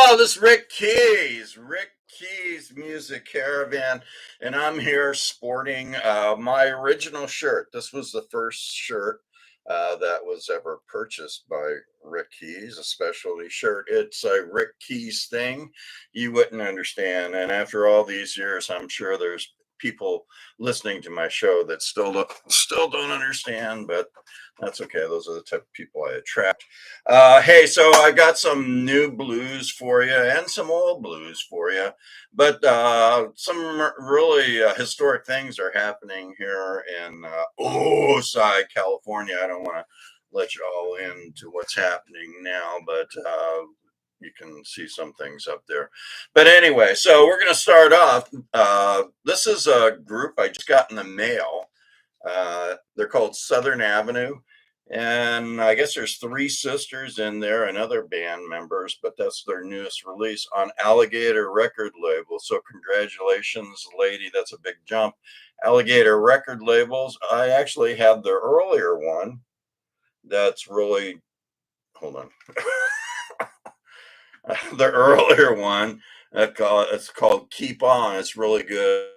Oh, this is Rick Keys Music Caravan, and I'm here sporting my original shirt. This was the first shirt that was ever purchased by Rick Keys, a specialty shirt. It's a Rick Keys thing you wouldn't understand. And after all these years, I'm sure there's people listening to my show that still don't understand, but that's okay. Those are the type of people I attract. Hey, so I got some new blues for you and some old blues for you, but some really historic things are happening here in Oceanside, California. I don't want to let you all into what's happening now, but you can see some things up there. But anyway, so we're going to start off. This is a group I just got in the mail. They're called Southern Avenue. And I guess there's three sisters in there and other band members, but that's their newest release on Alligator record label. So congratulations, lady. That's a big jump. Alligator record labels. I actually had the earlier one. That's really, hold on. The earlier one, it's called Keep On. It's really good.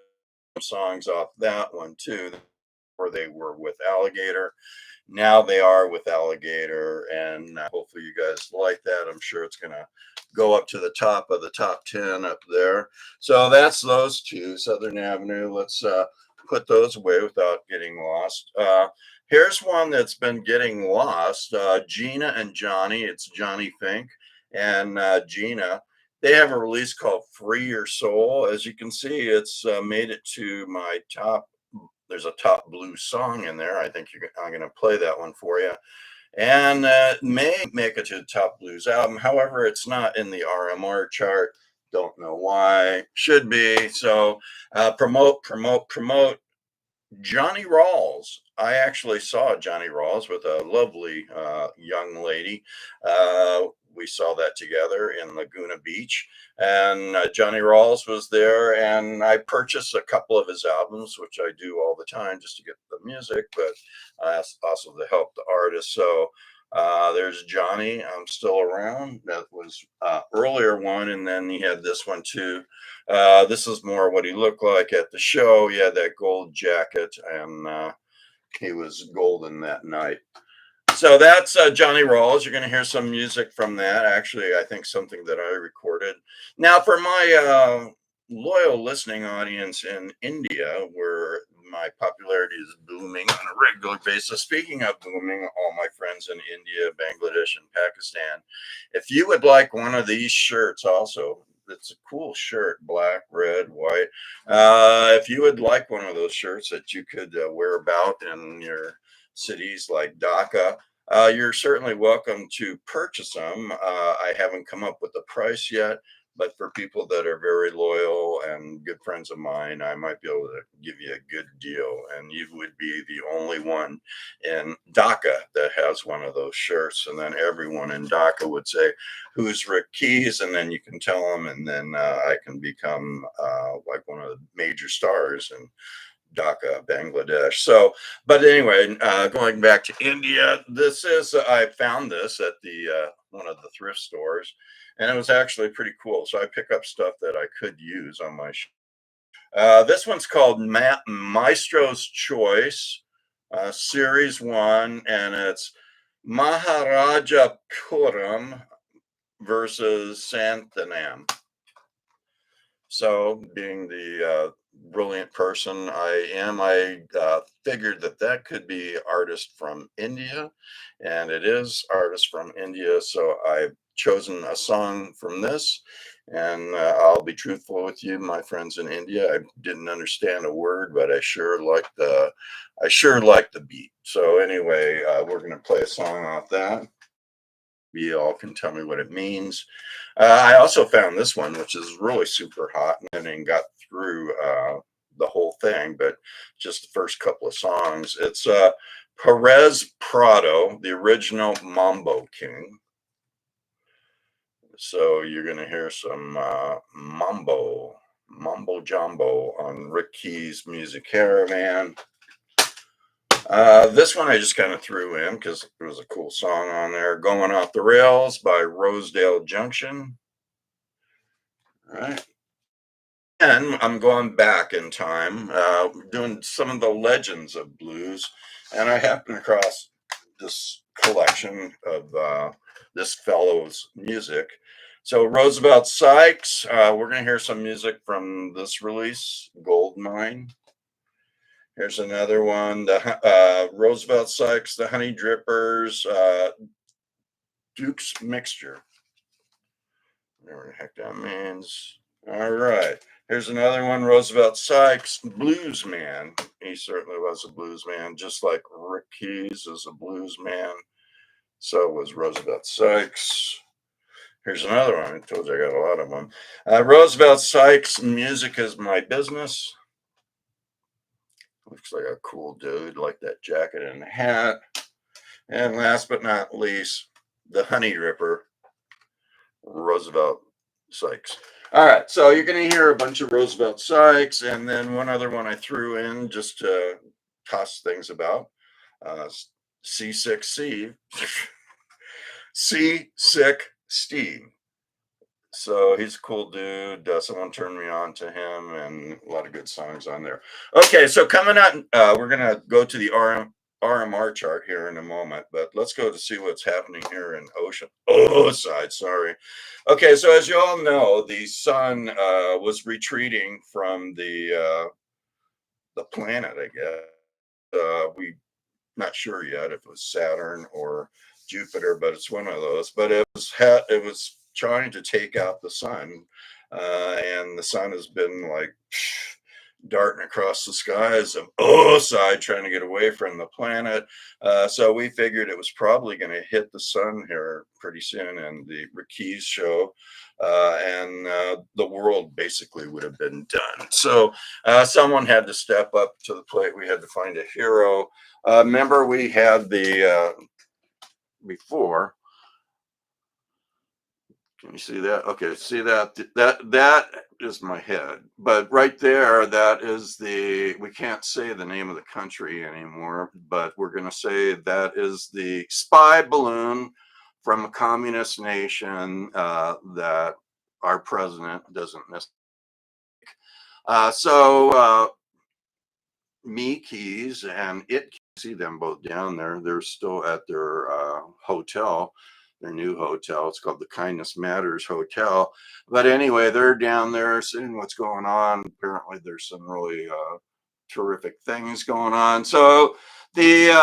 Songs off that one too, where they were with Alligator. Now they are with Alligator, and hopefully you guys like that. I'm sure it's going to go up to the top of the top 10 up there. So that's those two, Southern Avenue. Let's put those away without getting lost. Here's one that's been getting lost. Gina and Johnny. It's Johnny Fink and Gina. They have a release called Free Your Soul. As you can see, it's made it to my top. There's a top blues song in there. I think I'm going to play that one for you. And may make it to the top blues album. However, it's not in the RMR chart. Don't know why. Should be. So promote. Johnny Rawls. I actually saw Johnny Rawls with a lovely young lady. We saw that together in Laguna Beach, and Johnny Rawls was there. And I purchased a couple of his albums, which I do all the time just to get the music, but also to help the artist. So there's Johnny. I'm still around. That was earlier one, and then he had this one too. This is more what he looked like at the show. He had that gold jacket, and he was golden that night. So that's Johnny Rawls. You're going to hear some music from that. Actually, I think something that I recorded. Now, for my loyal listening audience in India, where my popularity is booming on a regular basis. Speaking of booming, all my friends in India, Bangladesh, and Pakistan, if you would like one of these shirts also, it's a cool shirt, black, red, white. If you would like one of those shirts that you could wear about in your cities like Dhaka, you're certainly welcome to purchase them. I haven't come up with the price yet, but for people that are very loyal and good friends of mine, I might be able to give you a good deal. And you would be the only one in Dhaka that has one of those shirts. And then everyone in Dhaka would say, "Who's Rick Keys?" And then you can tell them, and then I can become like one of the major stars in Dhaka, Bangladesh. So, but anyway, going back to India, this is I found this at the one of the thrift stores, and it was actually pretty cool. So I pick up stuff that I could use on my. This one's called Maestro's Choice, Series One, and it's Maharaja Puram versus Santhanam. So, being the brilliant person I am, I figured that that could be artist from India, and it is artist from India. So I've chosen a song from this, and I'll be truthful with you, my friends in India. I didn't understand a word, but I sure like the beat. So anyway, we're gonna play a song off that. You all can tell me what it means. I also found this one, which is really super hot, and then got through the whole thing, but just the first couple of songs. It's Perez Prado, the original Mambo King. So you're going to hear some Mambo Jumbo on Rick Key's Music Caravan. This one I just kind of threw in because there was a cool song on there, Going Off the Rails by Rosedale Junction. All right. And I'm going back in time, doing some of the legends of blues, and I happened across this collection of this fellow's music. So Roosevelt Sykes, we're going to hear some music from this release, Gold Mine. Here's another one, Roosevelt Sykes, the Honey Drippers, Duke's Mixture. Whatever the heck that means. All right. Here's another one, Roosevelt Sykes, blues man. He certainly was a blues man, just like Rick Keys is a blues man. So was Roosevelt Sykes. Here's another one. I told you I got a lot of them. Roosevelt Sykes, music is my business. Looks like a cool dude, like that jacket and hat. And last but not least, the Honey Ripper, Roosevelt Sykes. All right, so you're going to hear a bunch of Roosevelt Sykes, and then one other one I threw in just to toss things about. Uh, C6C, Sick Steve. So he's a cool dude. Someone turned me on to him, and a lot of good songs on there. Okay, so coming up, we're gonna go to the RMR chart here in a moment, but let's go to see what's happening here in Oceanside. Sorry. Okay, so as you all know, the sun was retreating from the planet. I guess we not sure yet if it was Saturn or Jupiter, but it's one of those. But it was trying to take out the sun, and the sun has been like darting across the skies of side trying to get away from the planet. So we figured it was probably going to hit the sun here pretty soon, and the Rickeys show. And the world basically would have been done. So someone had to step up to the plate. We had to find a hero. Remember, we had the before. Can you see that? Okay, see that? That is my head. But right there, that is the. We can't say the name of the country anymore, but we're going to say that is the spy balloon from a communist nation that our president doesn't miss. So me keys and it see them both down there. They're still at their hotel, their new hotel. It's called the Kindness Matters Hotel. But anyway, they're down there seeing what's going on. Apparently there's some really terrific things going on. So the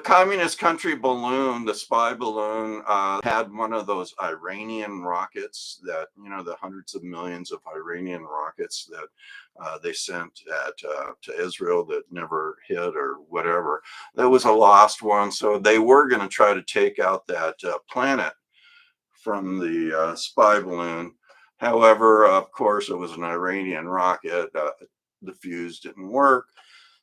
communist country balloon, the spy balloon, had one of those Iranian rockets that, the hundreds of millions of Iranian rockets that they sent to Israel that never hit or whatever. That was a lost one. So they were going to try to take out that planet from the spy balloon. However, of course, it was an Iranian rocket. The fuse didn't work.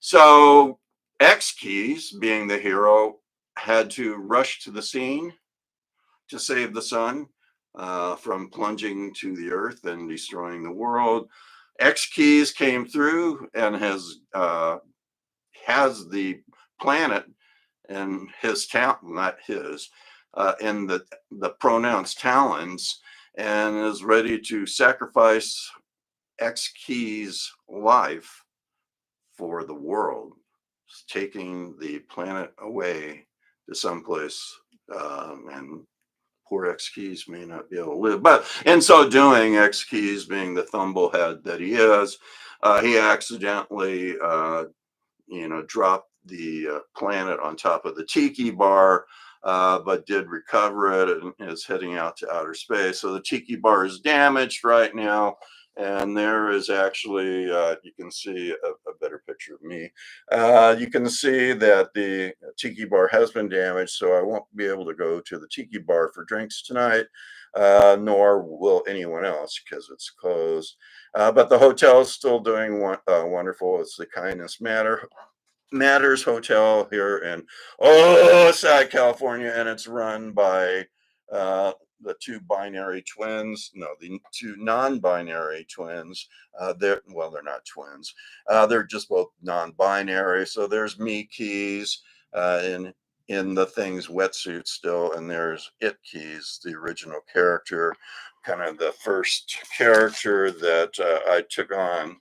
So X Keys, being the hero, had to rush to the scene to save the sun from plunging to the earth and destroying the world. X Keys came through and has the planet and his talent, not his, in the pronouns talons, and is ready to sacrifice X Keys' life for the world, taking the planet away to someplace, and poor X Keys may not be able to live. But in so doing, X Keys, being the thumblehead that he is, he accidentally, dropped the planet on top of the tiki bar, but did recover it and is heading out to outer space. So the tiki bar is damaged right now. And there is actually, you can see a better picture of me. You can see that the tiki bar has been damaged, so I won't be able to go to the tiki bar for drinks tonight, nor will anyone else because it's closed. But the hotel is still doing wonderful. It's the Kindness Matters Hotel here in Oceanside, California, and it's run by the two binary twins. No, the two non-binary twins. They're not twins. They're just both non-binary. So there's me, Keys, and in the thing's wetsuit still, and there's It Keys, the original character, kind of the first character that I took on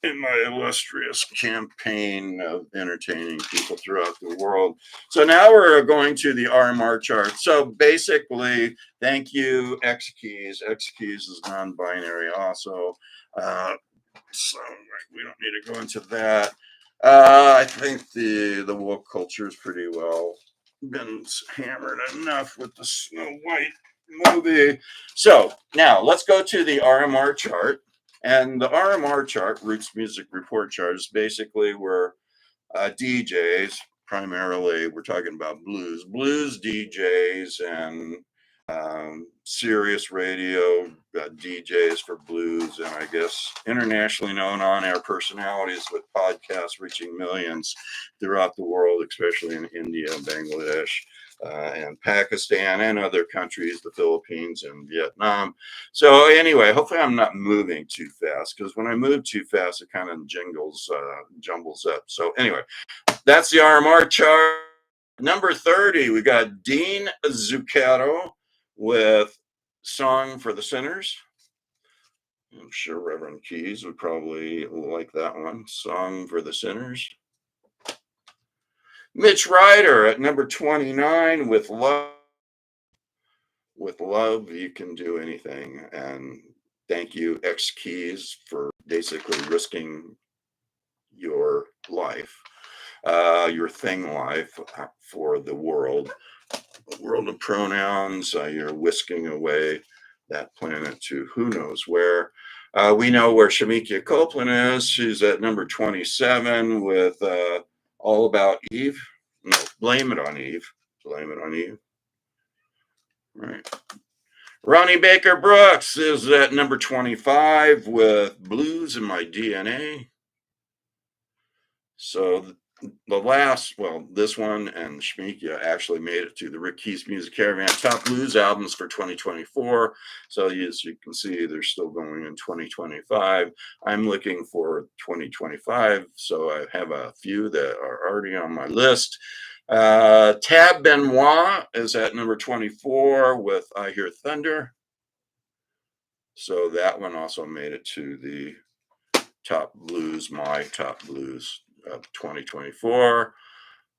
in my illustrious campaign of entertaining people throughout the world. So now we're going to the RMR chart. So basically, thank you, X Keys. X Keys is non-binary also. So we don't need to go into that. I think the woke culture is pretty well been hammered enough with the Snow White movie. So now let's go to the RMR chart. And the RMR chart, Roots Music Report chart, is basically where DJs, primarily we're talking about blues DJs and Sirius radio DJs for blues, and I guess internationally known on-air personalities with podcasts reaching millions throughout the world, especially in India, Bangladesh, and Pakistan, and other countries, the Philippines and Vietnam. So anyway, hopefully I'm not moving too fast, because when I move too fast, it kind of jumbles up. So anyway, that's the RMR chart. Number 30, we got Dean Zuccato with Song for the Sinners. I'm sure Reverend Keys would probably like that one. Song for the Sinners. Mitch Ryder at number 29 with Love. With love, you can do anything. And thank you, X Keys, for basically risking your life, your thing life for the world of pronouns. You're whisking away that planet to who knows where. We know where Shamikia Copeland is. She's at number 27 with All About Eve. No, Blame It on Eve. Blame It on Eve. Right. Ronnie Baker Brooks is at number 25 with Blues in My DNA. So this one and Shmikia actually made it to the Rick Keys Music Caravan Top Blues Albums for 2024. So as you can see, they're still going in 2025. I'm looking for 2025, so I have a few that are already on my list. Tab Benoit is at number 24 with I Hear Thunder. So that one also made it to the Top Blues, my Top Blues of 2024.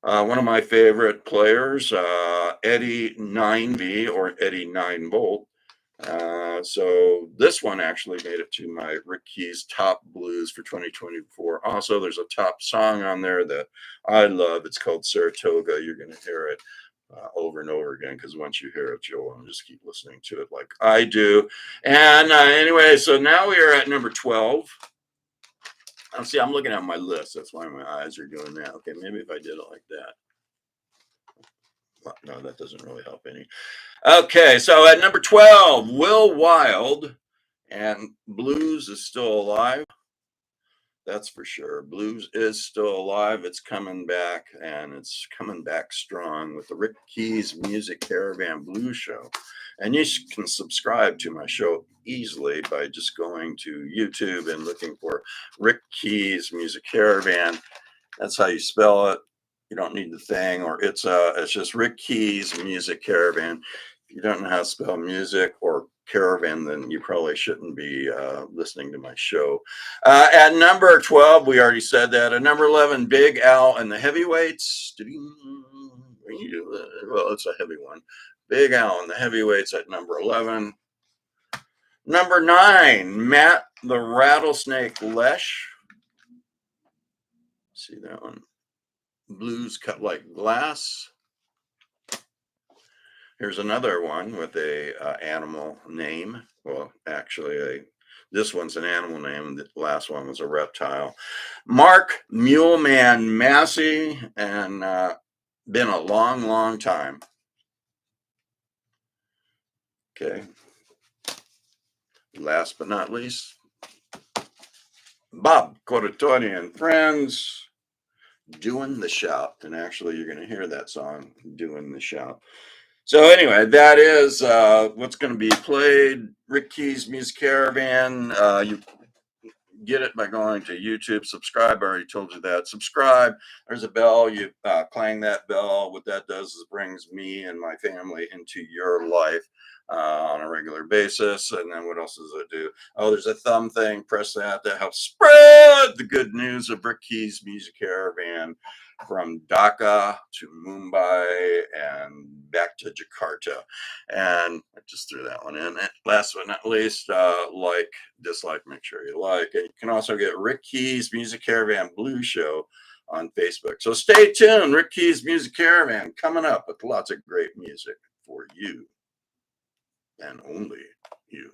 One of my favorite players, Eddie 9V or Eddie 9 Volt. So this one actually made it to my Rick Keys Top Blues for 2024. Also, there's a top song on there that I love. It's called Saratoga. You're going to hear it over and over again, because once you hear it, you'll just keep listening to it like I do. And anyway, so now we are at number 12. See, I'm looking at my list. That's why my eyes are doing that. Okay, maybe if I did it like that. Well, no, that doesn't really help any. Okay, so at number 12, Will Wild, and Blues is still alive. That's for sure. Blues is still alive. It's coming back, and it's coming back strong with the Rick Keys Music Caravan Blues Show. And you can subscribe to my show easily by just going to YouTube and looking for Rick Keys Music Caravan. That's how you spell it. You don't need the thing, or it's just Rick Keys Music Caravan. If you don't know how to spell music or caravan, then you probably shouldn't be listening to my show. At number 12, we already said that. At number 11, Big Al and the Heavyweights. Well, it's a heavy one. Big Al and the Heavyweights at number 11. Number 9, Matt the Rattlesnake Lesh. See that one? Blues Cut Like Glass. Here's another one with a animal name. Well, actually, this one's an animal name. The last one was a reptile. Mark Muleman Massey, and been a long, long time. Okay. Last but not least, Bob Corritore and Friends, Doing the Shout. And actually, you're going to hear that song, Doing the Shout. So anyway, that is what's going to be played. Rick Keys Music Caravan. You get it by going to YouTube. Subscribe. I already told you that. Subscribe. There's a bell. You clang that bell. What that does is brings me and my family into your life on a regular basis. And then what else does it do? Oh, there's a thumb thing. Press that. That helps spread the good news of Rick Key's Music Caravan from Dhaka to Mumbai and back to Jakarta. And I just threw that one in. And last but not least, like, dislike, make sure you like. And you can also get Rick Key's Music Caravan Blues Show on Facebook. So stay tuned. Rick Key's Music Caravan coming up with lots of great music for you and only